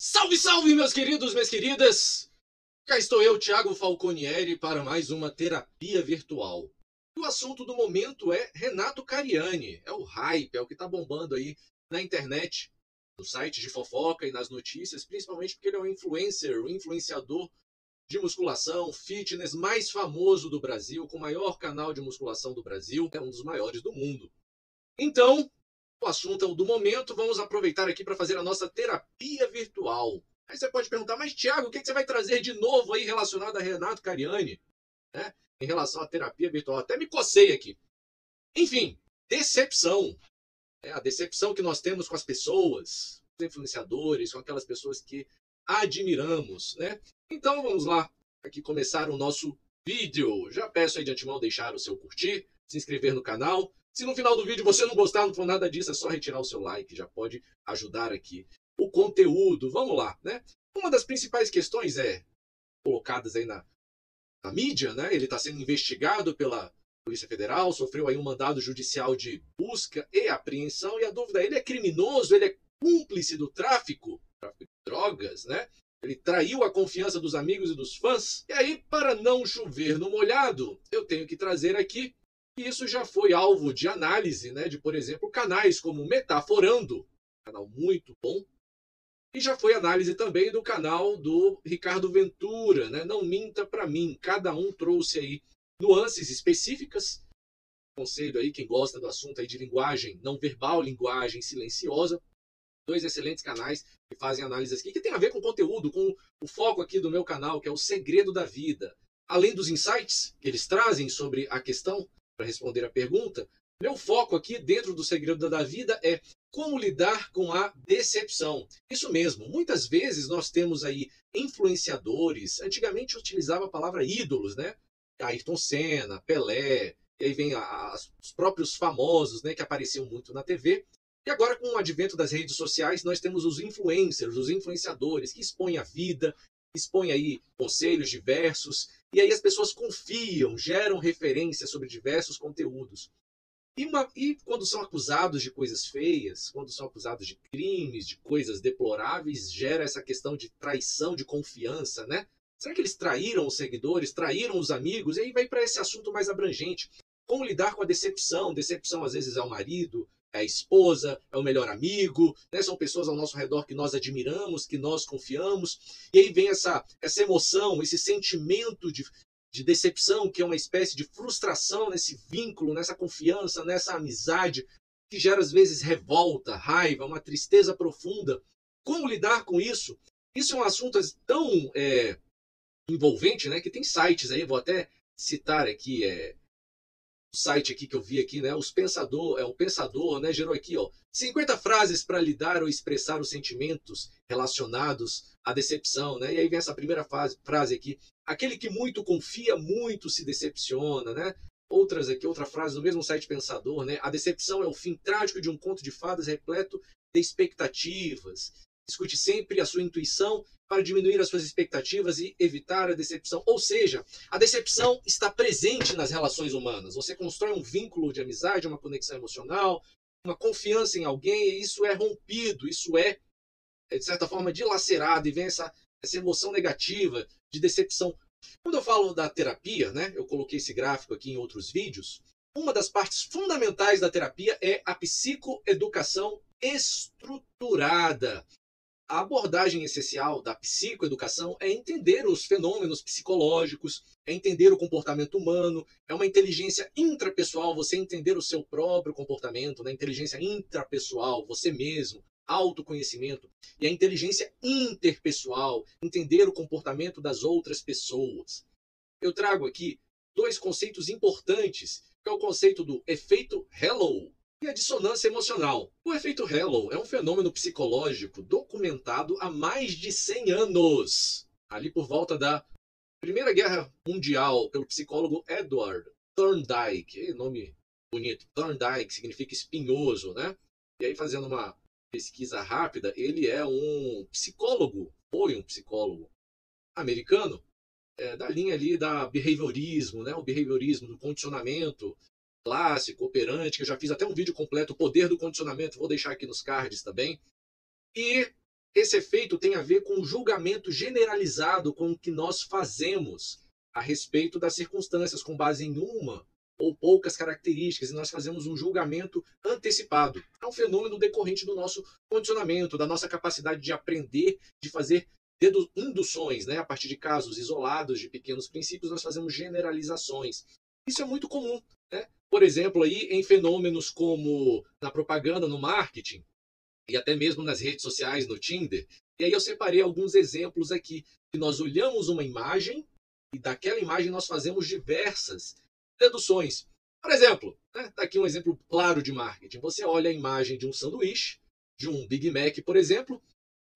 Salve, salve, meus queridos, minhas queridas! Cá estou eu, Thiago Falconieri, para mais uma terapia virtual. E o assunto do momento é Renato Cariani. É o hype, é o que está bombando aí na internet, no site de fofoca e nas notícias, principalmente porque ele é um influencer, um influenciador de musculação, fitness mais famoso do Brasil, com o maior canal de musculação do Brasil, é um dos maiores do mundo. Então, o assunto é o do momento, vamos aproveitar aqui para fazer a nossa terapia virtual. Aí você pode perguntar, mas Thiago, o que você vai trazer de novo aí relacionado a Renato Cariani? Né? Em relação à terapia virtual. Até me cocei aqui. Enfim, decepção. A decepção que nós temos com as pessoas, os influenciadores, com aquelas pessoas que admiramos. Né? Então vamos lá, aqui começar o nosso vídeo. Já peço aí de antemão deixar o seu curtir, se inscrever no canal. Se no final do vídeo você não gostar, não for nada disso, é só retirar o seu like, já pode ajudar aqui o conteúdo. Vamos lá, né? Uma das principais questões colocadas aí na mídia, né? Ele está sendo investigado pela Polícia Federal, sofreu aí um mandado judicial de busca e apreensão, e a dúvida é, ele é criminoso, ele é cúmplice do tráfico de drogas, né? Ele traiu a confiança dos amigos e dos fãs. E aí, para não chover no molhado, eu tenho que trazer aqui que isso já foi alvo de análise, né, de, por exemplo, canais como Metaforando, canal muito bom, e já foi análise também do canal do Ricardo Ventura, né, Não Minta Pra Mim. Cada um trouxe aí nuances específicas. Conselho aí, quem gosta do assunto aí de linguagem não verbal, linguagem silenciosa. Dois excelentes canais que fazem análises aqui, que tem a ver com conteúdo, com o foco aqui do meu canal, que é o Segredo da Vida. Além dos insights que eles trazem sobre a questão, para responder a pergunta, meu foco aqui dentro do Segredo da Vida é como lidar com a decepção. Isso mesmo, muitas vezes nós temos aí influenciadores, antigamente utilizava a palavra ídolos, né? Ayrton Senna, Pelé, e aí vem os próprios famosos, né, que apareciam muito na TV. E agora, com o advento das redes sociais, nós temos os influencers, os influenciadores, que expõem a vida, expõem aí conselhos diversos, e aí as pessoas confiam, geram referências sobre diversos conteúdos. E quando são acusados de coisas feias, quando são acusados de crimes, de coisas deploráveis, gera essa questão de traição de confiança, né? Será que eles traíram os seguidores, traíram os amigos? E aí vai para esse assunto mais abrangente. Como lidar com a decepção? Decepção às vezes é o marido, é a esposa, é o melhor amigo, né? São pessoas ao nosso redor que nós admiramos, que nós confiamos. E aí vem essa emoção, esse sentimento de decepção, que é uma espécie de frustração nesse vínculo, nessa confiança, nessa amizade, que gera às vezes revolta, raiva, uma tristeza profunda. Como lidar com isso? Isso é um assunto tão envolvente, né? Que tem sites aí, vou até citar aqui, o site aqui que eu vi aqui, né? O Pensador, né? Gerou aqui, ó, 50 frases para lidar ou expressar os sentimentos relacionados à decepção, né? E aí vem essa primeira frase aqui: aquele que muito confia, muito se decepciona, né? Outra frase do mesmo site Pensador, né? A decepção é o fim trágico de um conto de fadas repleto de expectativas. Escute sempre a sua intuição para diminuir as suas expectativas e evitar a decepção. Ou seja, a decepção está presente nas relações humanas. Você constrói um vínculo de amizade, uma conexão emocional, uma confiança em alguém, e isso é rompido, isso de certa forma, dilacerado, e vem essa emoção negativa de decepção. Quando eu falo da terapia, né, eu coloquei esse gráfico aqui em outros vídeos, uma das partes fundamentais da terapia é a psicoeducação estruturada. A abordagem essencial da psicoeducação é entender os fenômenos psicológicos, é entender o comportamento humano, é uma inteligência intrapessoal, você entender o seu próprio comportamento, né? Inteligência intrapessoal, você mesmo, autoconhecimento, e a inteligência interpessoal, entender o comportamento das outras pessoas. Eu trago aqui dois conceitos importantes, que é o conceito do efeito Hello e a dissonância emocional. O efeito Hello é um fenômeno psicológico documentado há mais de 100 anos, ali por volta da Primeira Guerra Mundial, pelo psicólogo Edward Thorndike. Nome bonito. Thorndike significa espinhoso, né? E aí, fazendo uma pesquisa rápida, ele é um psicólogo, foi um psicólogo americano, da linha ali da behaviorismo, né? O behaviorismo, do condicionamento clássico, operante, que eu já fiz até um vídeo completo, o poder do condicionamento, vou deixar aqui nos cards também. E Esse efeito tem a ver com o julgamento generalizado com o que nós fazemos a respeito das circunstâncias, com base em uma ou poucas características, e nós fazemos um julgamento antecipado. É um fenômeno decorrente do nosso condicionamento, da nossa capacidade de aprender, de fazer induções, né? A partir de casos isolados de pequenos princípios, nós fazemos generalizações. Isso é muito comum, né? Por exemplo, aí, em fenômenos como na propaganda, no marketing, e até mesmo nas redes sociais, no Tinder. E aí eu separei alguns exemplos aqui, que nós olhamos uma imagem e daquela imagem nós fazemos diversas deduções. Por exemplo, né, tá aqui um exemplo claro de marketing. Você olha a imagem de um sanduíche, de um Big Mac, por exemplo,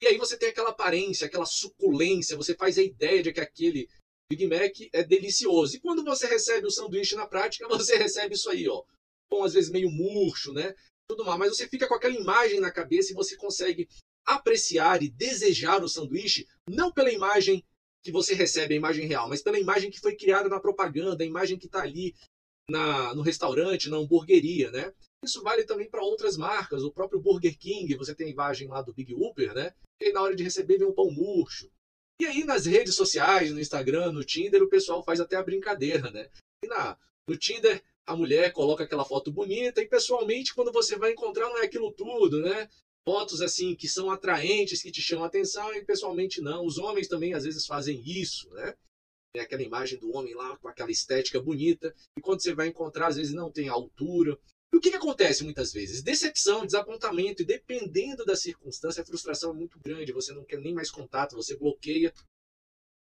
e aí você tem aquela aparência, aquela suculência, você faz a ideia de que aquele Big Mac é delicioso. E quando você recebe o sanduíche na prática, você recebe isso aí, ó. Bom, às vezes meio murcho, né? Tudo mal, mas você fica com aquela imagem na cabeça e você consegue apreciar e desejar o sanduíche não pela imagem que você recebe, a imagem real, mas pela imagem que foi criada na propaganda, a imagem que está ali no restaurante, na hamburgueria, né? Isso vale também para outras marcas, o próprio Burger King, você tem a imagem lá do Big Whopper, né? E aí, na hora de receber vem um pão murcho. E aí nas redes sociais, no Instagram, no Tinder, o pessoal faz até a brincadeira, né? E no Tinder a mulher coloca aquela foto bonita e pessoalmente quando você vai encontrar não é aquilo tudo, né? Fotos assim que são atraentes, que te chamam a atenção e pessoalmente não. Os homens também às vezes fazem isso, né? Tem aquela imagem do homem lá com aquela estética bonita e quando você vai encontrar às vezes não tem a altura. E o que acontece muitas vezes? Decepção, desapontamento e dependendo da circunstância a frustração é muito grande, você não quer nem mais contato, você bloqueia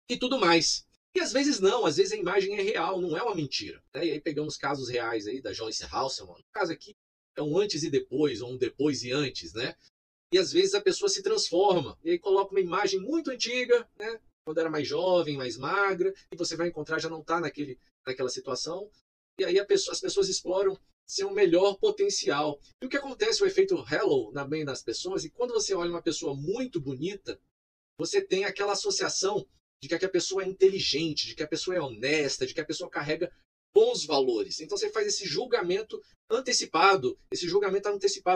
e tudo mais. E às vezes não, às vezes a imagem é real, não é uma mentira. Né? E aí pegamos casos reais aí da Joyce Hasselman. No caso aqui é um antes e depois, ou um depois e antes, né? E às vezes a pessoa se transforma, e aí coloca uma imagem muito antiga, né? Quando era mais jovem, mais magra, e você vai encontrar, já não está naquela situação. E aí as pessoas exploram seu melhor potencial. E o que acontece, o efeito halo na mente das pessoas, e quando você olha uma pessoa muito bonita, você tem aquela associação de que a pessoa é inteligente, de que a pessoa é honesta, de que a pessoa carrega bons valores. Então você faz esse julgamento antecipado.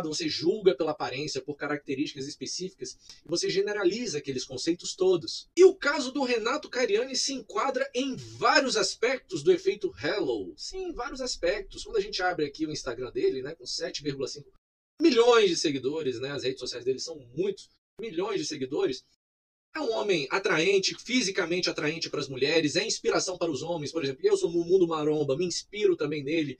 Você julga pela aparência, por características específicas, e você generaliza aqueles conceitos todos. E o caso do Renato Cariani se enquadra em vários aspectos do efeito halo. Sim, vários aspectos. Quando a gente abre aqui o Instagram dele, né, com 7,5 milhões de seguidores, né, as redes sociais dele são muitos milhões de seguidores, é um homem atraente, fisicamente atraente para as mulheres, é inspiração para os homens. Por exemplo, eu sou no mundo maromba, me inspiro também nele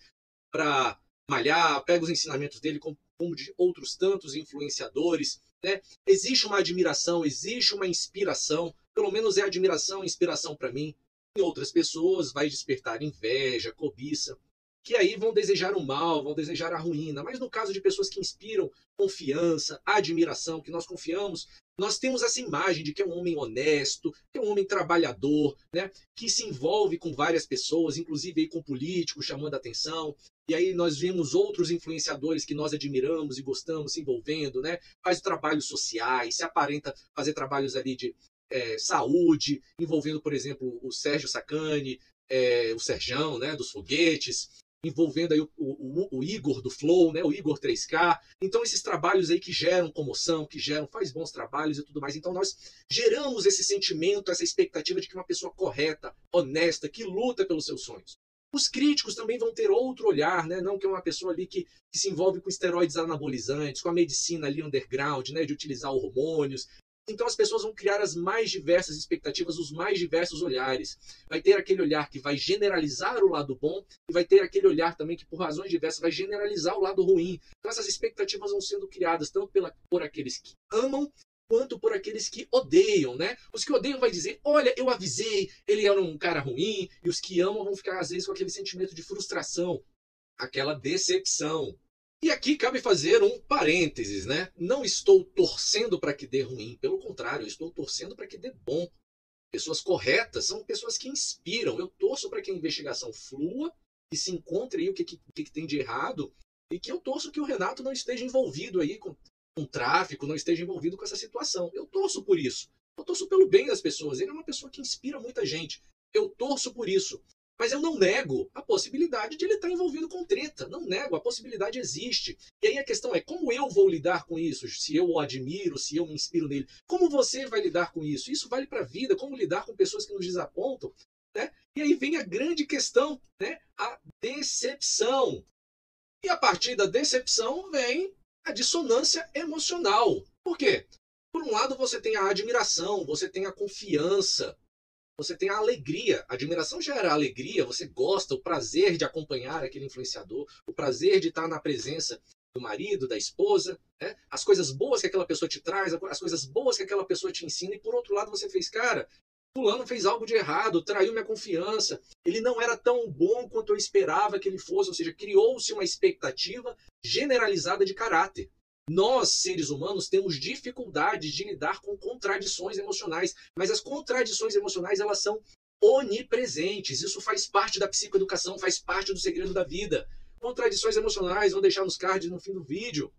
para malhar, pego os ensinamentos dele como de outros tantos influenciadores. Né? Existe uma admiração, existe uma inspiração, pelo menos é admiração e inspiração para mim. Em outras pessoas vai despertar inveja, cobiça, que aí vão desejar o mal, vão desejar a ruína. Mas no caso de pessoas que inspiram confiança, admiração, que nós confiamos, nós temos essa imagem de que é um homem honesto, que é um homem trabalhador, né? Que se envolve com várias pessoas, inclusive aí com políticos chamando a atenção. E aí nós vemos outros influenciadores que nós admiramos e gostamos se envolvendo, né? Faz trabalhos sociais, se aparenta fazer trabalhos ali de saúde, envolvendo, por exemplo, o Sérgio Sacani, o Serjão, né? Dos foguetes, envolvendo aí o Igor do Flow, né? O Igor 3K. Então esses trabalhos aí que geram comoção, faz bons trabalhos e tudo mais. Então nós geramos esse sentimento, essa expectativa de que uma pessoa correta, honesta, que luta pelos seus sonhos. Os críticos também vão ter outro olhar, né? Não que é uma pessoa ali que se envolve com esteroides anabolizantes, com a medicina ali underground, né? De utilizar hormônios. Então as pessoas vão criar as mais diversas expectativas, os mais diversos olhares. Vai ter aquele olhar que vai generalizar o lado bom e vai ter aquele olhar também que, por razões diversas, vai generalizar o lado ruim. Então essas expectativas vão sendo criadas tanto por aqueles que amam quanto por aqueles que odeiam, né? Os que odeiam vai dizer, olha, eu avisei, ele era um cara ruim, e os que amam vão ficar, às vezes, com aquele sentimento de frustração, aquela decepção. E aqui cabe fazer um parênteses, né? Não estou torcendo para que dê ruim, pelo contrário, eu estou torcendo para que dê bom. Pessoas corretas são pessoas que inspiram. Eu torço para que a investigação flua, que se encontre aí o que tem de errado, e que eu torço que o Renato não esteja envolvido aí com tráfico, não esteja envolvido com essa situação. Eu torço por isso. Eu torço pelo bem das pessoas. Ele é uma pessoa que inspira muita gente. Eu torço por isso. Mas eu não nego a possibilidade de ele estar envolvido com treta. Não nego, a possibilidade existe. E aí a questão é, como eu vou lidar com isso? Se eu o admiro, se eu me inspiro nele. Como você vai lidar com isso? Isso vale para a vida. Como lidar com pessoas que nos desapontam? Né? E aí vem a grande questão, né? A decepção. E a partir da decepção vem a dissonância emocional. Por quê? Por um lado, você tem a admiração, você tem a confiança, você tem a alegria. A admiração gera alegria, você gosta, o prazer de acompanhar aquele influenciador, o prazer de estar na presença do marido, da esposa, né? As coisas boas que aquela pessoa te traz, as coisas boas que aquela pessoa te ensina. E por outro lado, você fez, cara, fulano fez algo de errado, traiu minha confiança, ele não era tão bom quanto eu esperava que ele fosse, ou seja, criou-se uma expectativa generalizada de caráter. Nós, seres humanos, temos dificuldades de lidar com contradições emocionais, mas as contradições emocionais, elas são onipresentes. Isso faz parte da psicoeducação, faz parte do segredo da vida. Contradições emocionais, vou deixar nos cards no fim do vídeo.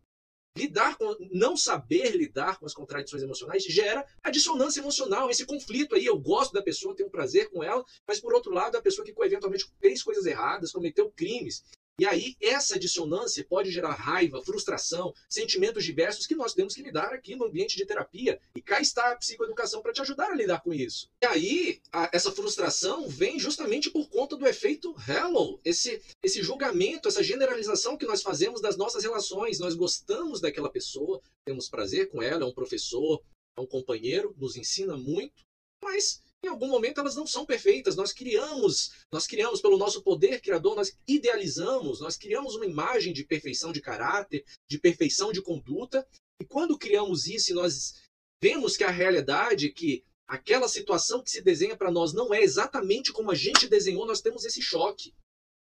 Não saber lidar com as contradições emocionais gera a dissonância emocional, esse conflito aí. Eu gosto da pessoa, tenho prazer com ela, mas por outro lado, a pessoa que eventualmente fez coisas erradas, cometeu crimes. E aí, essa dissonância pode gerar raiva, frustração, sentimentos diversos que nós temos que lidar aqui no ambiente de terapia. E cá está a psicoeducação para te ajudar a lidar com isso. E aí, essa frustração vem justamente por conta do efeito halo, esse julgamento, essa generalização que nós fazemos das nossas relações. Nós gostamos daquela pessoa, temos prazer com ela, é um professor, é um companheiro, nos ensina muito, mas em algum momento elas não são perfeitas. Nós criamos pelo nosso poder criador, nós idealizamos, nós criamos uma imagem de perfeição de caráter, de perfeição de conduta, e quando criamos isso e nós vemos que a realidade, que aquela situação que se desenha para nós não é exatamente como a gente desenhou, nós temos esse choque.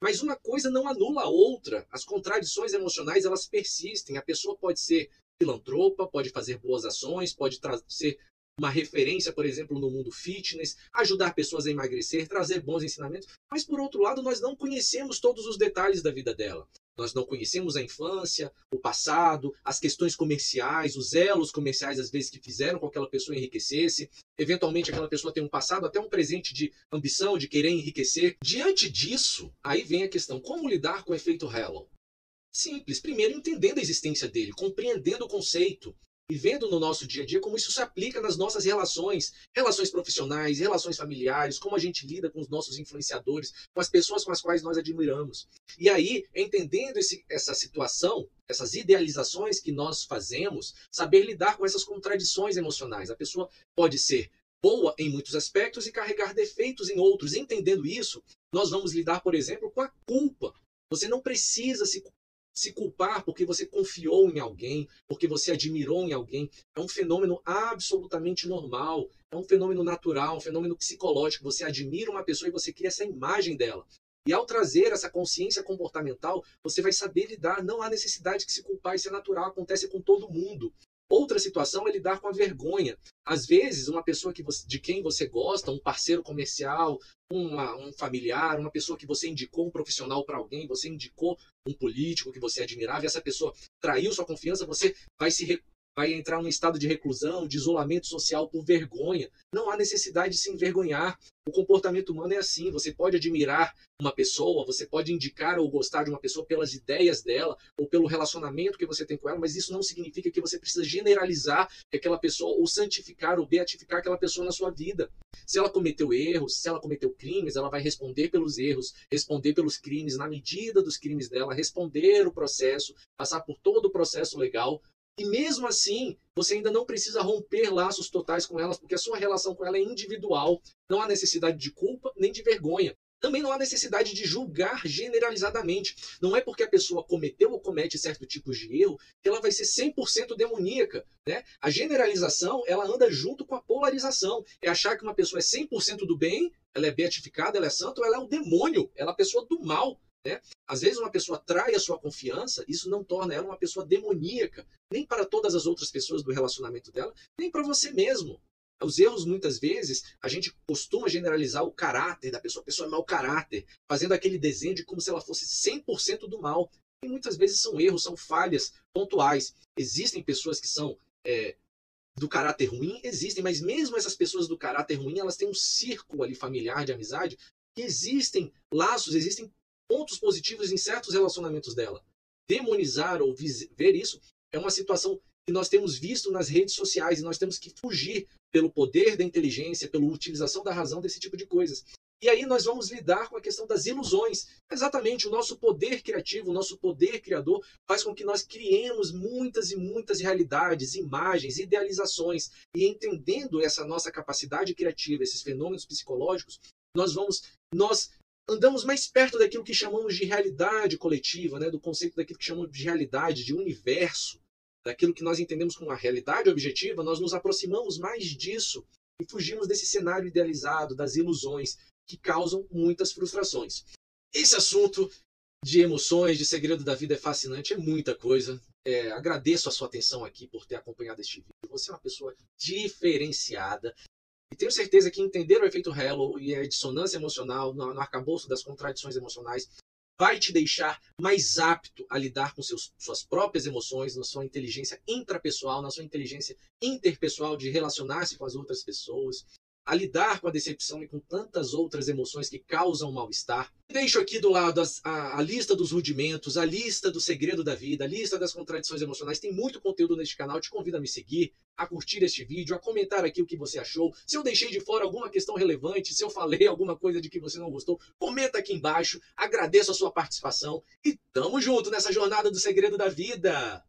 Mas uma coisa não anula a outra. As contradições emocionais, elas persistem. A pessoa pode ser filantropa, pode fazer boas ações, pode ser uma referência, por exemplo, no mundo fitness, ajudar pessoas a emagrecer, trazer bons ensinamentos, mas por outro lado nós não conhecemos todos os detalhes da vida dela. Nós não conhecemos a infância, o passado, as questões comerciais, os elos comerciais às vezes que fizeram com que aquela pessoa enriquecesse. Eventualmente aquela pessoa tem um passado, até um presente de ambição, de querer enriquecer. Diante disso, aí vem a questão, como lidar com o efeito halo? Simples, primeiro entendendo a existência dele, compreendendo o conceito, e vendo no nosso dia a dia como isso se aplica nas nossas relações, relações profissionais, relações familiares, como a gente lida com os nossos influenciadores, com as pessoas com as quais nós admiramos. E aí, entendendo essa situação, essas idealizações que nós fazemos, saber lidar com essas contradições emocionais. A pessoa pode ser boa em muitos aspectos e carregar defeitos em outros. Entendendo isso, nós vamos lidar, por exemplo, com a culpa. Você não precisa se culpar porque você confiou em alguém, porque você admirou em alguém. É um fenômeno absolutamente normal, é um fenômeno natural, um fenômeno psicológico. Você admira uma pessoa e você cria essa imagem dela. E ao trazer essa consciência comportamental, você vai saber lidar. Não há necessidade de se culpar, isso é natural, acontece com todo mundo. Outra situação é lidar com a vergonha. Às vezes, uma pessoa de quem você gosta, um parceiro comercial, um familiar, uma pessoa que você indicou, um profissional para alguém, você indicou um político que você admirava, e essa pessoa traiu sua confiança, você vai entrar num estado de reclusão, de isolamento social por vergonha. Não há necessidade de se envergonhar. O comportamento humano é assim. Você pode admirar uma pessoa, você pode indicar ou gostar de uma pessoa pelas ideias dela ou pelo relacionamento que você tem com ela, mas isso não significa que você precisa generalizar aquela pessoa ou santificar ou beatificar aquela pessoa na sua vida. Se ela cometeu erros, se ela cometeu crimes, ela vai responder pelos erros, responder pelos crimes na medida dos crimes dela, responder o processo, passar por todo o processo legal. E mesmo assim, você ainda não precisa romper laços totais com elas, porque a sua relação com ela é individual. Não há necessidade de culpa nem de vergonha. Também não há necessidade de julgar generalizadamente. Não é porque a pessoa cometeu ou comete certo tipo de erro que ela vai ser 100% demoníaca. Né? A generalização, ela anda junto com a polarização. É achar que uma pessoa é 100% do bem, ela é beatificada, ela é santa, ou ela é o demônio, ela é a pessoa do mal. Né? Às vezes uma pessoa trai a sua confiança, isso não torna ela uma pessoa demoníaca, nem para todas as outras pessoas do relacionamento dela, nem para você mesmo. Os erros, muitas vezes, a gente costuma generalizar o caráter da pessoa. A pessoa é mau caráter, fazendo aquele desenho de como se ela fosse 100% do mal. E muitas vezes são erros, são falhas pontuais. Existem pessoas que são do caráter ruim, existem, mas mesmo essas pessoas do caráter ruim, elas têm um círculo ali familiar de amizade que existem laços, existem pontos positivos em certos relacionamentos dela. Demonizar ou ver isso é uma situação que nós temos visto nas redes sociais e nós temos que fugir pelo poder da inteligência, pela utilização da razão desse tipo de coisas. E aí nós vamos lidar com a questão das ilusões. Exatamente, o nosso poder criativo, o nosso poder criador faz com que nós criemos muitas e muitas realidades, imagens, idealizações. E entendendo essa nossa capacidade criativa, esses fenômenos psicológicos, nós andamos mais perto daquilo que chamamos de realidade coletiva, né? Do conceito daquilo que chamamos de realidade, de universo, daquilo que nós entendemos como uma realidade objetiva. Nós nos aproximamos mais disso e fugimos desse cenário idealizado, das ilusões, que causam muitas frustrações. Esse assunto de emoções, de segredo da vida é fascinante, é muita coisa. Agradeço a sua atenção aqui por ter acompanhado este vídeo. Você é uma pessoa diferenciada. E tenho certeza que entender o efeito Halo e a dissonância emocional no arcabouço das contradições emocionais vai te deixar mais apto a lidar com suas próprias emoções, na sua inteligência intrapessoal, na sua inteligência interpessoal de relacionar-se com as outras pessoas, a lidar com a decepção e com tantas outras emoções que causam mal-estar. Deixo aqui do lado a lista dos rudimentos, a lista do segredo da vida, a lista das contradições emocionais. Tem muito conteúdo neste canal. Te convido a me seguir, a curtir este vídeo, a comentar aqui o que você achou. Se eu deixei de fora alguma questão relevante, se eu falei alguma coisa de que você não gostou, comenta aqui embaixo. Agradeço a sua participação e tamo junto nessa jornada do segredo da vida.